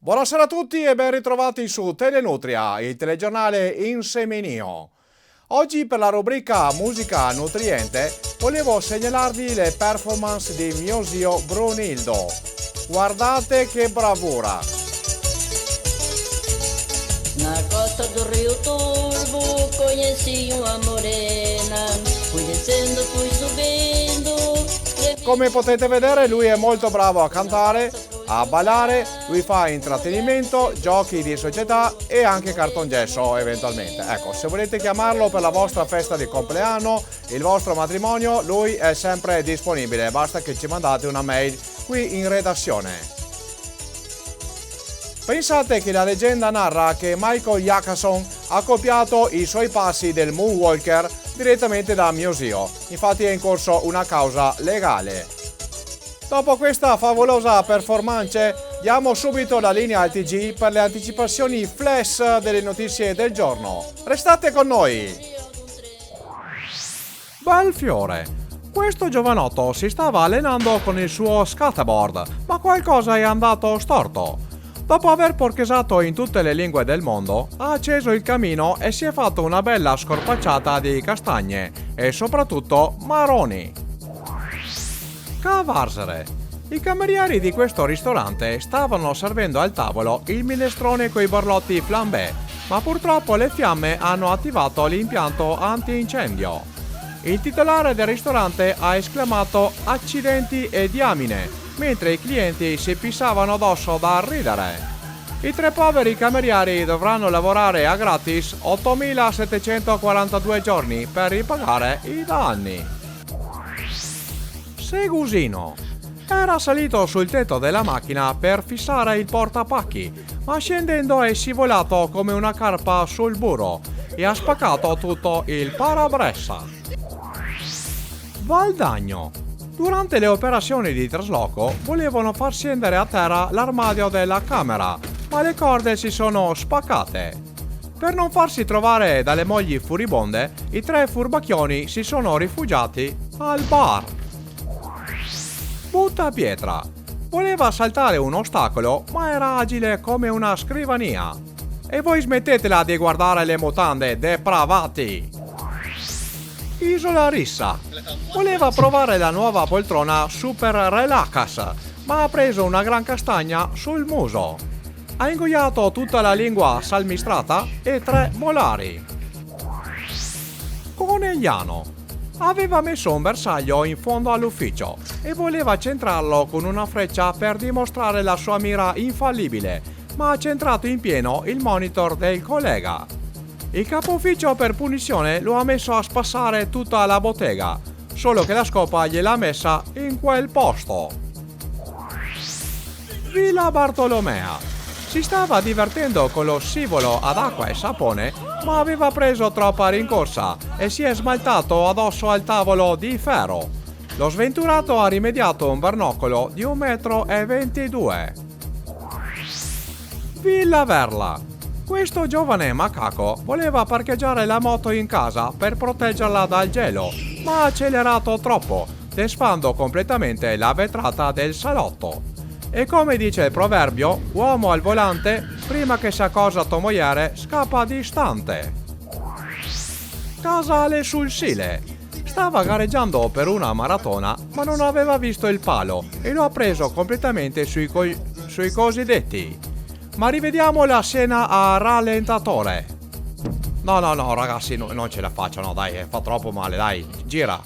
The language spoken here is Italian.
Buonasera a tutti e ben ritrovati su Telenutria, il telegiornale in seminio. Oggi per la rubrica Musica Nutriente volevo segnalarvi le performance di mio zio Brunildo. Guardate che bravura! Na costa do Rio Turvo conheci uma morena, fui descendo, fui subindo. Come potete vedere lui è molto bravo a cantare, a ballare, lui fa intrattenimento, giochi di società e anche cartongesso eventualmente. Ecco, se volete chiamarlo per la vostra festa di compleanno, il vostro matrimonio, lui è sempre disponibile, basta che ci mandate una mail qui in redazione. Pensate che la leggenda narra che Michael Jackson ha copiato i suoi passi del Moonwalker direttamente da mio zio, infatti è in corso una causa legale. Dopo questa favolosa performance diamo subito la linea al TG per le anticipazioni flash delle notizie del giorno. Restate con noi! Bel fiore! Questo giovanotto si stava allenando con il suo skateboard, ma qualcosa è andato storto. Dopo aver porchesato in tutte le lingue del mondo, ha acceso il camino e si è fatto una bella scorpacciata di castagne e soprattutto marroni. Cavarsere! I camerieri di questo ristorante stavano servendo al tavolo il minestrone coi borlotti flambé, ma purtroppo le fiamme hanno attivato l'impianto antincendio. Il titolare del ristorante ha esclamato "accidenti e diamine", mentre i clienti si pissavano addosso da ridere. I tre poveri camerieri dovranno lavorare a gratis 8.742 giorni per ripagare i danni. Segusino. Era salito sul tetto della macchina per fissare il portapacchi, ma scendendo è scivolato come una carpa sul burro e ha spaccato tutto il parabrezza. Valdagno. Durante le operazioni di trasloco volevano far scendere a terra l'armadio della camera, ma le corde si sono spaccate. Per non farsi trovare dalle mogli furibonde, i tre furbacchioni si sono rifugiati al bar. Buttapietra. Voleva saltare un ostacolo, ma era agile come una scrivania. E voi smettetela di guardare le mutande, depravati! Isola Rissa. Voleva provare la nuova poltrona Super Relax, ma ha preso una gran castagna sul muso. Ha ingoiato tutta la lingua salmistrata e 3 molari. Conegliano. Aveva messo un bersaglio in fondo all'ufficio e voleva centrarlo con una freccia per dimostrare la sua mira infallibile, ma ha centrato in pieno il monitor del collega. Il capo ufficio per punizione lo ha messo a spassare tutta la bottega, solo che la scopa gliel'ha messa in quel posto. Villa Bartolomea. Si stava divertendo con lo scivolo ad acqua e sapone, ma aveva preso troppa rincorsa e si è smaltato addosso al tavolo di ferro. Lo sventurato ha rimediato un barnocolo di 1,22 m. Villa Verla. Questo giovane macaco voleva parcheggiare la moto in casa per proteggerla dal gelo, ma ha accelerato troppo, desfando completamente la vetrata del salotto. E come dice il proverbio, uomo al volante, prima che sia cosa tomoiere, scappa distante. Casale sul Sile. Stava gareggiando per una maratona, ma non aveva visto il palo e lo ha preso completamente sui cosiddetti. Ma rivediamo la scena a rallentatore. No ragazzi, non ce la faccio, no dai, fa troppo male, dai, gira.